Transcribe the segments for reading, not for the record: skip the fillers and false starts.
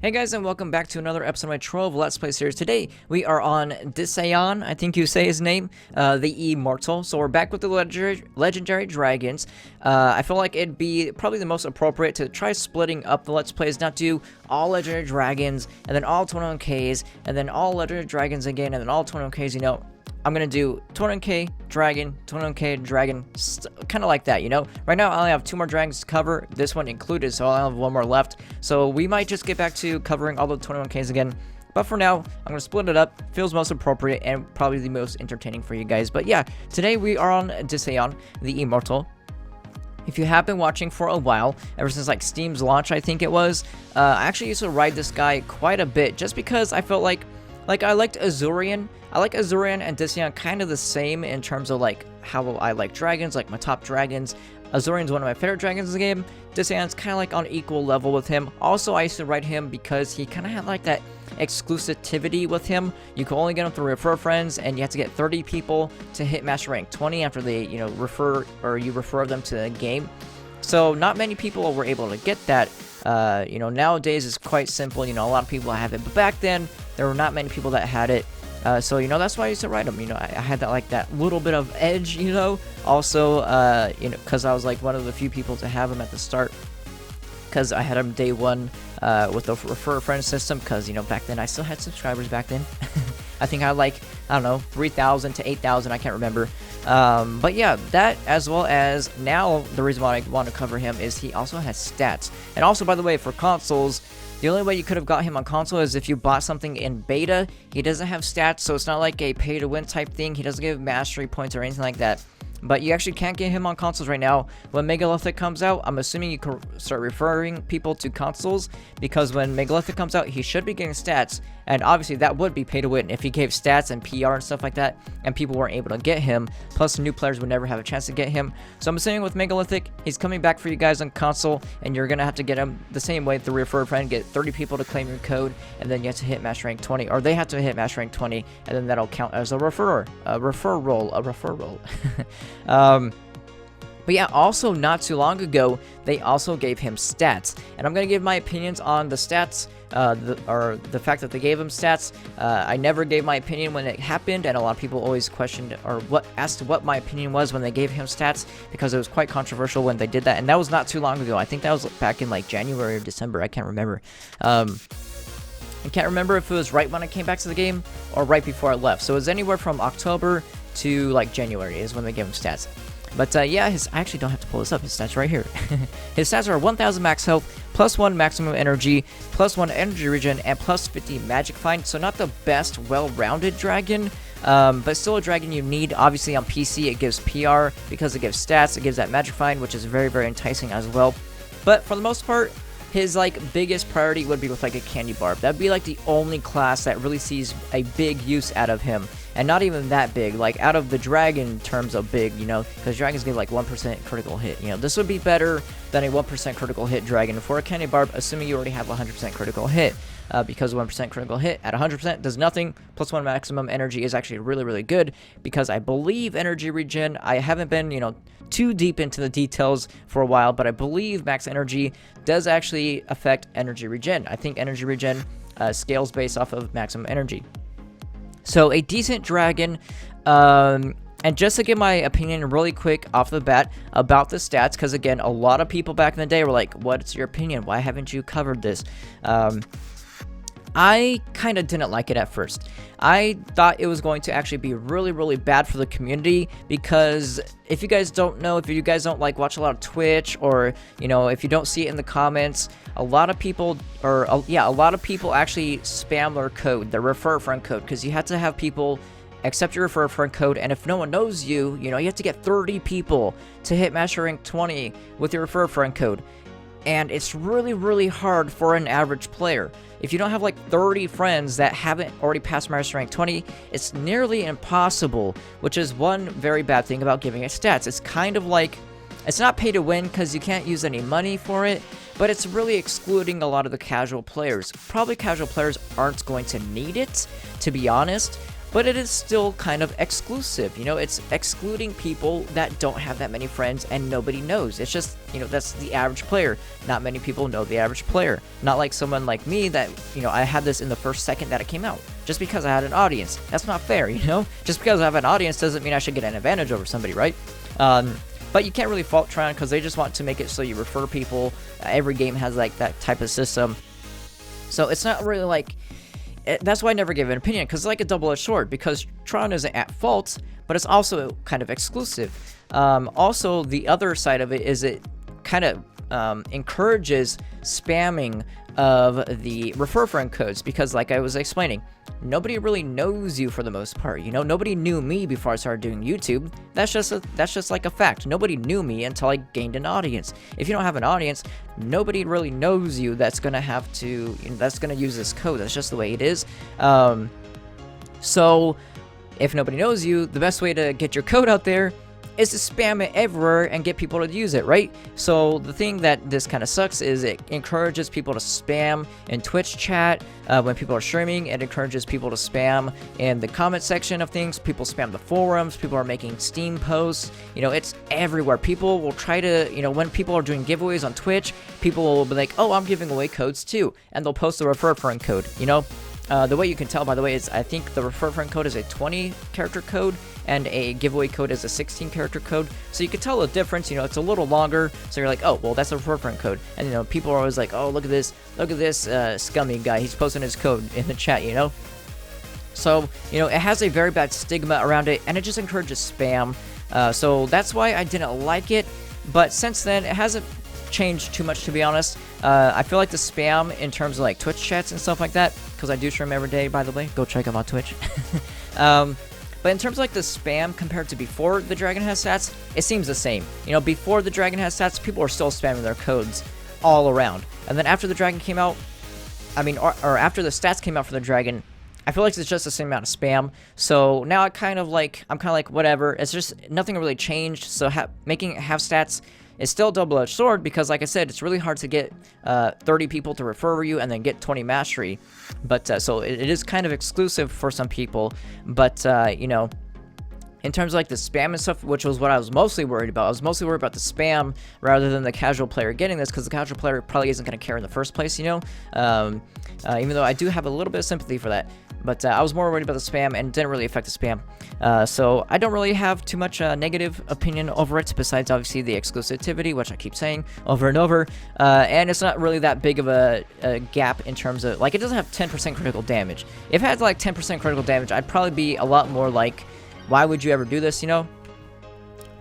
Hey guys, and welcome back to another episode of my Trove Let's Play series. Today, we are on Disaeon, I think you say his name, the Immortal. So we're back with the legendary dragons. I feel like it'd be probably the most appropriate to try splitting up the Let's Plays, not do all legendary dragons, and then all 21Ks, and then all legendary dragons again, and then all 21Ks, you know. I'm gonna do 21K dragon, 21K dragon, kind of like that, you know. Right now I only have 2 more dragons to cover, this one included, so I only have 1 more left. So we might just get back to covering all the 21Ks again. But for now, I'm gonna split it up. Feels most appropriate and probably the most entertaining for you guys. But yeah, today we are on Disaeon the Immortal. If you have been watching for a while, ever since like Steam's launch, I think it was, I actually used to ride this guy quite a bit, just because I felt like I liked Azurian. I like Azurian and Disaeon kind of the same in terms of like how I like dragons, like my top dragons. Azurian's one of my favorite dragons in the game. Disaeon's kind of like on equal level with him. Also, I used to ride him because he kind of had like that exclusivity with him. You could only get him through refer friends, and you have to get 30 people to hit master rank 20 after they, you know, refer them to the game. So not many people were able to get that. You know, nowadays it's quite simple. You know, a lot of people have it, but back then there were not many people that had it. So, you know, that's why I used to ride them. You know, I had that, like, that little bit of edge, you know. Also, you know, because I was, like, one of the few people to have them at the start. Because I had them day one with the refer friend system. Because, you know, back then I still had subscribers back then. I think I had, like, I don't know, 3,000 to 8,000. I can't remember. But yeah, that as well as now the reason why I want to cover him is he also has stats. And also, by the way, for consoles, the only way you could have got him on console is if you bought something in beta. He doesn't have stats, so it's not like a pay-to-win type thing. He doesn't give mastery points or anything like that. But you actually can't get him on consoles right now. When Megalithic comes out, I'm assuming you can start referring people to consoles, because when Megalithic comes out, he should be getting stats, and obviously that would be pay to win if he gave stats and PR and stuff like that, and people weren't able to get him. Plus, new players would never have a chance to get him. So I'm assuming with Megalithic, he's coming back for you guys on console, and you're gonna have to get him the same way through refer a friend, get 30 people to claim your code, and then you have to hit master rank 20, or they have to hit master rank 20, and then that'll count as a referral. But yeah, also not too long ago, they also gave him stats. And I'm going to give my opinions on the stats, or the fact that they gave him stats. I never gave my opinion when it happened, and a lot of people always questioned or asked what my opinion was when they gave him stats, because it was quite controversial when they did that. And that was not too long ago. I think that was back in like January or December. I can't remember. I can't remember if it was right when I came back to the game or right before I left. So it was anywhere from October to like January is when they gave him stats. But yeah, I actually don't have to pull this up. His stats right here. His stats are 1,000 max health, +1 maximum energy, +1 energy regen, and +50 magic find. So not the best well-rounded dragon, but still a dragon you need. Obviously on PC it gives PR because it gives stats. It gives that magic find, which is very, very enticing as well. But for the most part, his like biggest priority would be with like a candy barb. That'd be like the only class that really sees a big use out of him. And not even that big, like out of the dragon terms of big, you know, because dragons give like 1% critical hit. You know, this would be better than a 1% critical hit dragon. For a candy barb, assuming you already have 100% critical hit, because 1% critical hit at 100% does nothing. +1 maximum energy is actually really, really good, because I believe energy regen, I haven't been, you know, too deep into the details for a while, but I believe max energy does actually affect energy regen. I think energy regen scales based off of maximum energy. So a decent dragon, and just to give my opinion really quick off the bat about the stats, because again, a lot of people back in the day were like, what's your opinion? Why haven't you covered this? I kind of didn't like it at first. I thought it was going to actually be really, really bad for the community, because if you guys don't know, if you guys don't like watch a lot of Twitch, or, you know, if you don't see it in the comments, a lot of people, a lot of people actually spam their code, their refer friend code, because you have to have people accept your refer friend code, and if no one knows you, you know, you have to get 30 people to hit master rank 20 with your refer friend code. And it's really, really hard for an average player. If you don't have like 30 friends that haven't already passed master rank 20, it's nearly impossible, which is one very bad thing about giving it stats. It's kind of like, it's not pay to win because you can't use any money for it, but it's really excluding a lot of the casual players. Probably casual players aren't going to need it, to be honest. but it is still kind of exclusive. You know, it's excluding people that don't have that many friends and nobody knows. It's just, you know, that's the average player. Not many people know the average player. Not like someone like me that, you know, I had this in the first second that it came out. Just because I had an audience. That's not fair, you know? Just because I have an audience doesn't mean I should get an advantage over somebody, right? But you can't really fault Tryon because they just want to make it so you refer people. Every game has like that type of system. So it's not really like... That's why I never gave an opinion, because it's like a double-edged sword, because Tron isn't at fault, but it's also kind of exclusive. Also, the other side of it is it kind of encourages spamming of the refer friend codes, because like I was explaining, nobody really knows you for the most part. You know, nobody knew me before I started doing YouTube. That's just like a fact. Nobody knew me until I gained an audience. If you don't have an audience, nobody really knows you that's gonna have to, you know, that's gonna use this code. That's just the way it is. So if nobody knows you, the best way to get your code out there is to spam it everywhere and get people to use it, right? So the thing that this kind of sucks is it encourages people to spam in Twitch chat when people are streaming. It encourages people to spam in the comment section of things. People spam the forums. People are making Steam posts. You know, it's everywhere. People will try to, you know, when people are doing giveaways on Twitch, people will be like, oh, I'm giving away codes too. And they'll post the refer friend code, you know? The way you can tell, by the way, is I think the refer friend code is a 20-character code, and a giveaway code is a 16-character code. So you can tell the difference. You know, it's a little longer. So you're like, oh, well, that's a refer friend code. And, you know, people are always like, oh, look at this scummy guy. He's posting his code in the chat, you know? So, you know, it has a very bad stigma around it, and it just encourages spam. So that's why I didn't like it. But since then, it hasn't changed too much, to be honest. I feel like the spam in terms of like Twitch chats and stuff like that, because I do stream every day, by the way, go check out my Twitch. But in terms of like the spam compared to before the Dragon has stats, it seems the same. You know, before the Dragon has stats, people are still spamming their codes all around. And then after the Dragon came out, I mean, or after the stats came out for the Dragon, I feel like it's just the same amount of spam. So now I'm kind of like, whatever. It's just, nothing really changed. So making it have stats is still a double-edged sword, because like I said, it's really hard to get 30 people to refer you and then get 20 mastery. But so it is kind of exclusive for some people. But you know, in terms of like the spam and stuff, which was what I was mostly worried about. I was mostly worried about the spam rather than the casual player getting this, because the casual player probably isn't going to care in the first place, you know? Even though I do have a little bit of sympathy for that. But I was more worried about the spam, and it didn't really affect the spam. So I don't really have too much negative opinion over it, besides obviously the exclusivity, which I keep saying over and over. And it's not really that big of a gap in terms of, like, it doesn't have 10% critical damage. If it had like 10% critical damage, I'd probably be a lot more like, why would you ever do this, you know?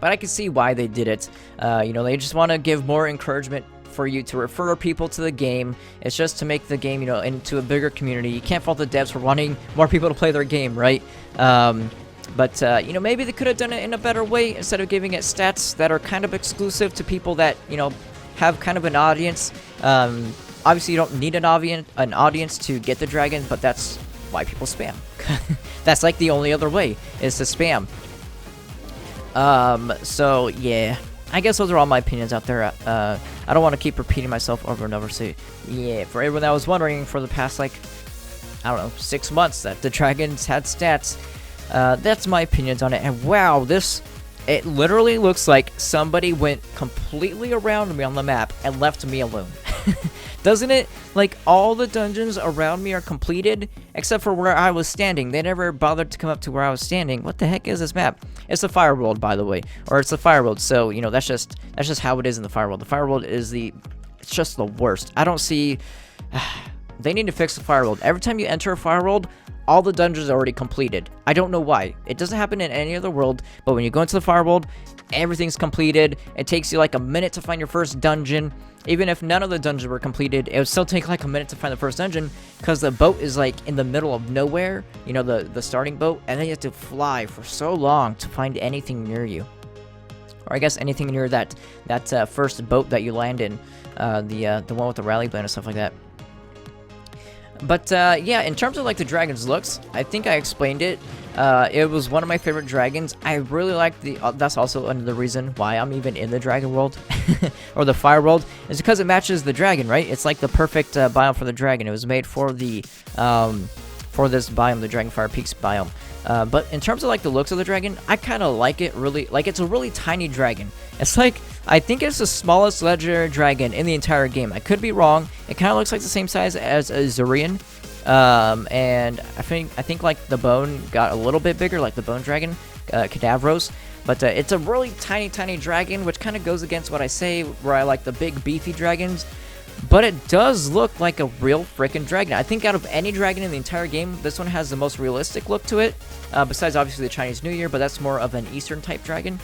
But I can see why they did it. You know, they just want to give more encouragement for you to refer people to the game. It's just to make the game, you know, into a bigger community. You can't fault the devs for wanting more people to play their game, right? But you know, maybe they could have done it in a better way instead of giving it stats that are kind of exclusive to people that, you know, have kind of an audience. Obviously, you don't need an audience to get the dragon, but that's why people spam. That's like the only other way, is to spam. So yeah, I guess those are all my opinions out there. I don't want to keep repeating myself over and over. So yeah, for everyone that was wondering for the past, like, I don't know, 6 months that the dragons had stats, that's my opinions on it. And wow, it literally looks like somebody went completely around me on the map and left me alone. Doesn't it? Like, all the dungeons around me are completed, except for where I was standing. They never bothered to come up to where I was standing. What the heck is this map? It's the Fire World, by the way. Or it's the Fire World, so, you know, that's just how it is in the Fire World. The Fire World is it's just the worst. I don't see... They need to fix the Fire World. Every time you enter a Fire World, all the dungeons are already completed. I don't know why. It doesn't happen in any other world, but when you go into the Fire World, everything's completed. It takes you like a minute to find your first dungeon. Even if none of the dungeons were completed, it would still take like a minute to find the first dungeon, because the boat is like in the middle of nowhere, you know, the starting boat, and then you have to fly for so long to find anything near you. Or I guess anything near that first boat that you land in, the one with the rally blade and stuff like that. But yeah, in terms of like the dragon's looks, I think I explained it. It was one of my favorite dragons. I really like that's also another reason why I'm even in the dragon world or the fire world, is because it matches the dragon, right? It's like the perfect biome for the dragon. It was made for the for this biome, the Dragonfire Peaks biome. But in terms of like the looks of the dragon, I kind of like it really. Like, it's a really tiny dragon. It's like, I think it's the smallest legendary dragon in the entire game. I could be wrong. It kind of looks like the same size as a Disaeon. And I think like the bone got a little bit bigger, like the bone dragon, Cadavros. But it's a really tiny dragon, which kind of goes against what I say, where I like the big beefy dragons. But it does look like a real freaking dragon. I think out of any dragon in the entire game, this one has the most realistic look to it. Besides obviously the Chinese New Year, but that's more of an Eastern type dragon.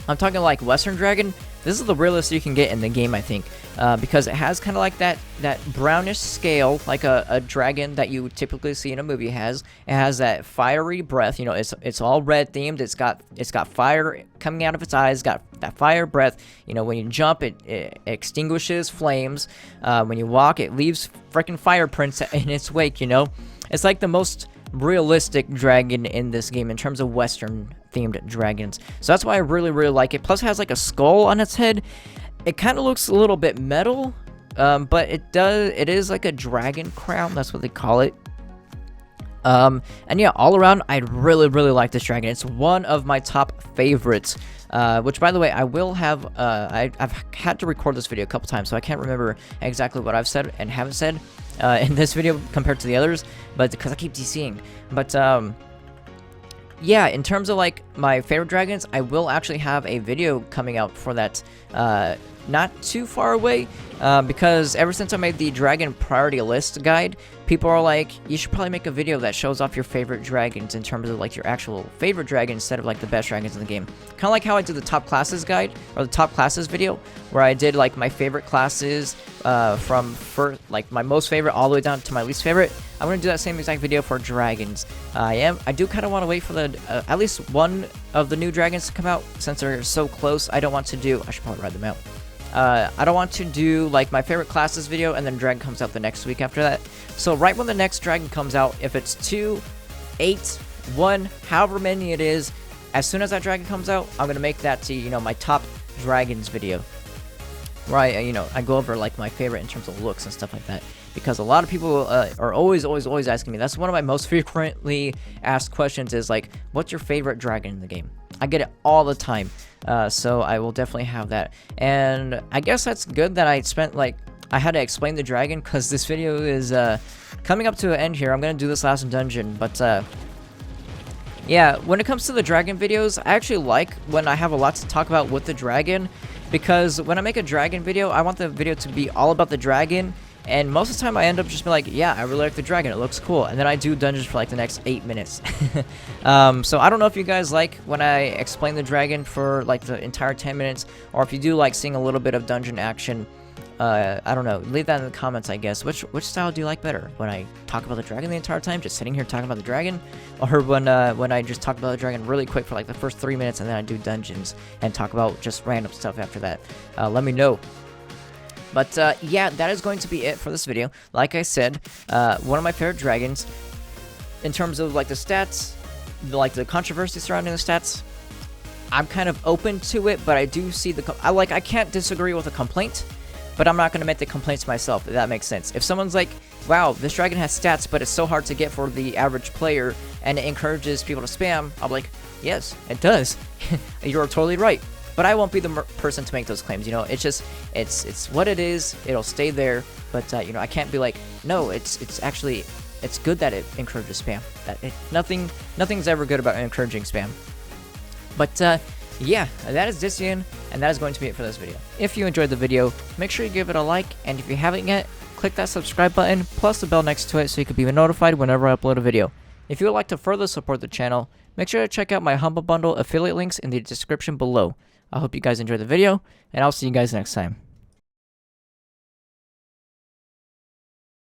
I'm talking like Western dragon. This is the realest you can get in the game, I think, because it has kind of like that brownish scale, like a dragon that you typically see in a movie has. It has that fiery breath. You know, it's all red themed. It's got fire coming out of its eyes. Got that fire breath. You know, when you jump, it extinguishes flames. When you walk, it leaves freaking fire prints in its wake. You know, it's like the most realistic dragon in this game in terms of Western themed dragons. So that's why I really like it. Plus it has like a skull on its head. It kind of looks a little bit metal, but it is like a dragon crown. That's what they call it. And yeah, all around, I really like this dragon. It's one of my top favorites. Which, by the way, I will have, I've had to record this video a couple times, so I can't remember exactly what I've said and haven't said in this video compared to the others, but because I keep DCing. But yeah, in terms of like my favorite dragons, I will actually have a video coming out for that not too far away, because ever since I made the dragon priority list guide, people are like, you should probably make a video that shows off your favorite dragons in terms of like your actual favorite dragon instead of like the best dragons in the game. Kind of like how I did the top classes guide, or the top classes video, where I did like my favorite classes from first, like my most favorite all the way down to my least favorite. I'm gonna do that same exact video for dragons. I do kind of want to wait for the at least one of the new dragons to come out, since they're so close. I don't want to do, I should probably write them out. I don't want to do like my favorite classes video and then dragon comes out the next week after that. So right when the next dragon comes out, if it's 2, 8, 1, however many it is, as soon as that dragon comes out, I'm gonna make that to, you know, my top dragons video, where I go over like my favorite in terms of looks and stuff like that, because a lot of people are always asking me. That's one of my most frequently asked questions, is like, what's your favorite dragon in the game? I get it all the time. So I will definitely have that. And I guess that's good that I had to explain the dragon, because this video is coming up to an end here. I'm going to do this last dungeon, but yeah, when it comes to the dragon videos, I actually like when I have a lot to talk about with the dragon, because when I make a dragon video, I want the video to be all about the dragon. And most of the time I end up just being like, yeah, I really like the dragon, it looks cool. And then I do dungeons for like the next 8 minutes. So I don't know if you guys like when I explain the dragon for like the entire 10 minutes, or if you do like seeing a little bit of dungeon action. I don't know, leave that in the comments, I guess. Which style do you like better? When I talk about the dragon the entire time, just sitting here talking about the dragon? Or when I just talk about the dragon really quick for like the first 3 minutes, and then I do dungeons and talk about just random stuff after that? Let me know. But yeah, that is going to be it for this video. Like I said, one of my favorite dragons. In terms of like the stats, like the controversy surrounding the stats, I'm kind of open to it, but I do see I can't disagree with a complaint, but I'm not going to make the complaints myself, if that makes sense. If someone's like, wow, this dragon has stats, but it's so hard to get for the average player, and it encourages people to spam, I'm like, yes, it does. You're totally right. But I won't be the person to make those claims, you know. It's just, it's what it is. It'll stay there. But you know, I can't be like, no, it's actually, it's good that it encourages spam. Nothing's ever good about encouraging spam. But yeah, that is Disaeon, and that is going to be it for this video. If you enjoyed the video, make sure you give it a like, and if you haven't yet, click that subscribe button plus the bell next to it so you can be notified whenever I upload a video. If you would like to further support the channel, make sure to check out my Humble Bundle affiliate links in the description below. I hope you guys enjoyed the video, and I'll see you guys next time.